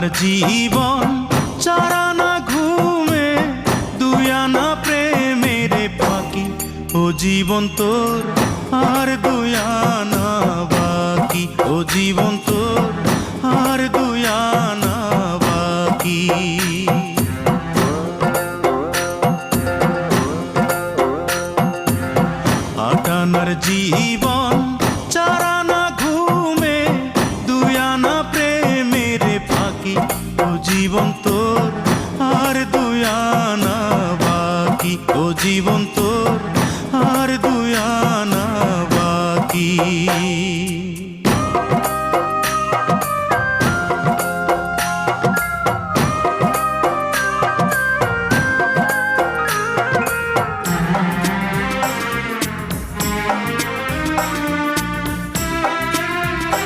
আটানার জীবন চারানা ঘুমে দুই আনা প্রেমের ফাঁকি ও জীবন তোর আর দুই আনা বাকি ও জীবন তোর আর দুই আনা বাকি আটানার জীবন চারানা ঘুমে দুই আনা প্রেমের ফাঁকি ও জীবন তোর আর দুই আনা বাকি ও জীবন তোর আর দুই আনা বাকি